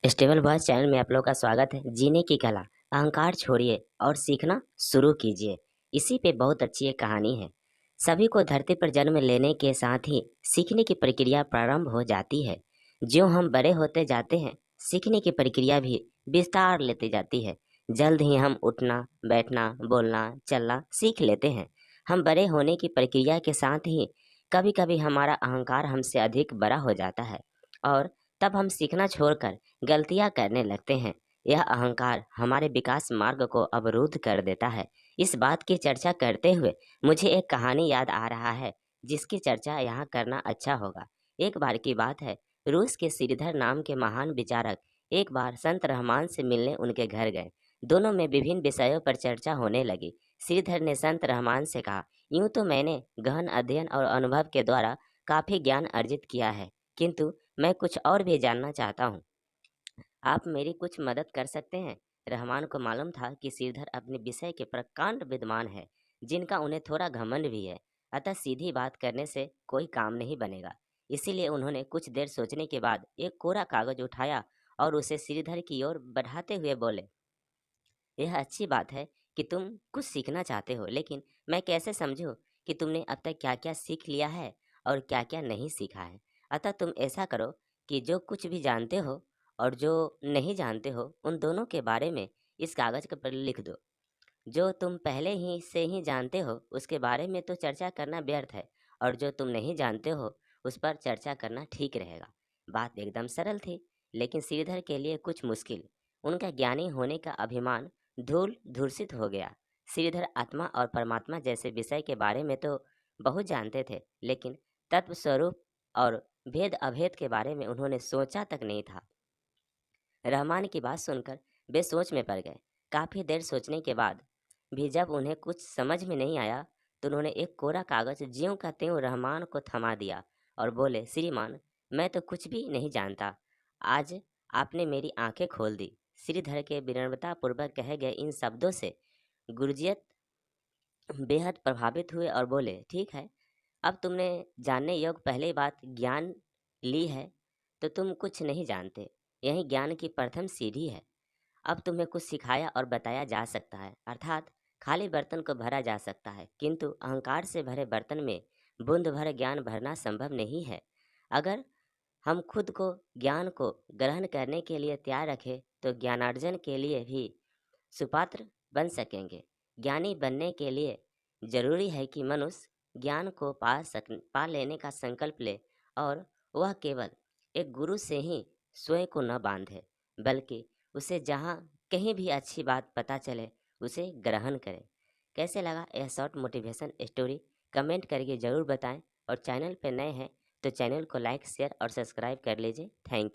Stable boys channel में आप लोग का स्वागत है। जीने की कला, अहंकार छोड़िए और सीखना शुरू कीजिए। इसी पे बहुत अच्छी एक कहानी है। सभी को धरती पर जन्म लेने के साथ ही सीखने की प्रक्रिया प्रारंभ हो जाती है। जो हम बड़े होते जाते हैं, सीखने की प्रक्रिया भी विस्तार लेती जाती है। जल्द ही हम उठना, बैठना, बोलना, चलना सीख लेते हैं। हम बड़े होने की प्रक्रिया के साथ ही कभी कभी हमारा अहंकार हमसे अधिक बड़ा हो जाता है और तब हम सीखना छोड़कर गलतियां करने लगते हैं। यह अहंकार हमारे विकास मार्ग को अवरुद्ध कर देता है। इस बात की चर्चा करते हुए मुझे एक कहानी याद आ रहा है, जिसकी चर्चा यहाँ करना अच्छा होगा। एक बार की बात है, रूस के श्रीधर नाम के महान विचारक एक बार संत रहमान से मिलने उनके घर गए। दोनों में विभिन्न विषयों पर चर्चा होने लगी। श्रीधर ने संत रहमान से कहा, यूं तो मैंने गहन अध्ययन और अनुभव के द्वारा काफी ज्ञान अर्जित किया है, किंतु मैं कुछ और भी जानना चाहता हूँ। आप मेरी कुछ मदद कर सकते हैं। रहमान को मालूम था कि श्रीधर अपने विषय के प्रकांड विद्वान है, जिनका उन्हें थोड़ा घमंड भी है। अतः सीधी बात करने से कोई काम नहीं बनेगा। इसीलिए उन्होंने कुछ देर सोचने के बाद एक कोरा कागज उठाया और उसे श्रीधर की ओर बढ़ाते हुए बोले, यह अच्छी बात है कि तुम कुछ सीखना चाहते हो, लेकिन मैं कैसे समझूं कि तुमने अब तक क्या क्या सीख लिया है और क्या क्या नहीं सीखा है। अतः तुम ऐसा करो कि जो कुछ भी जानते हो और जो नहीं जानते हो, उन दोनों के बारे में इस कागज के पर लिख दो। जो तुम पहले ही से ही जानते हो उसके बारे में तो चर्चा करना व्यर्थ है, और जो तुम नहीं जानते हो उस पर चर्चा करना ठीक रहेगा। बात एकदम सरल थी, लेकिन श्रीधर के लिए कुछ मुश्किल। उनका ज्ञानी होने का अभिमान धूल धूर्षित हो गया। श्रीधर आत्मा और परमात्मा जैसे विषय के बारे में तो बहुत जानते थे, लेकिन तत्व स्वरूप और भेद अभेद के बारे में उन्होंने सोचा तक नहीं था। रहमान की बात सुनकर वे सोच में पड़ गए। काफ़ी देर सोचने के बाद भी जब उन्हें कुछ समझ में नहीं आया, तो उन्होंने एक कोरा कागज ज्यों का त्यों रहमान को थमा दिया और बोले, श्रीमान, मैं तो कुछ भी नहीं जानता। आज आपने मेरी आंखें खोल दी। श्रीधर के विनम्रतापूर्वक कहे गए इन शब्दों से गुरजियत बेहद प्रभावित हुए और बोले, ठीक है, अब तुमने जानने योग्य पहली बात ज्ञान ली है, तो तुम कुछ नहीं जानते। यही ज्ञान की प्रथम सीढ़ी है। अब तुम्हें कुछ सिखाया और बताया जा सकता है, अर्थात खाली बर्तन को भरा जा सकता है, किंतु अहंकार से भरे बर्तन में बूंद भर ज्ञान भरना संभव नहीं है। अगर हम खुद को ज्ञान को ग्रहण करने के लिए तैयार रखें तो ज्ञानार्जन के लिए भी सुपात्र बन सकेंगे। ज्ञानी बनने के लिए जरूरी है कि मनुष्य ज्ञान को पा लेने का संकल्प ले, और वह केवल एक गुरु से ही स्वयं को न बांधे, बल्कि उसे जहाँ कहीं भी अच्छी बात पता चले उसे ग्रहण करे। कैसे लगा यह शॉर्ट मोटिवेशन स्टोरी? कमेंट करके ज़रूर बताएं, और चैनल पर नए हैं तो चैनल को लाइक, शेयर और सब्सक्राइब कर लीजिए। Thank you.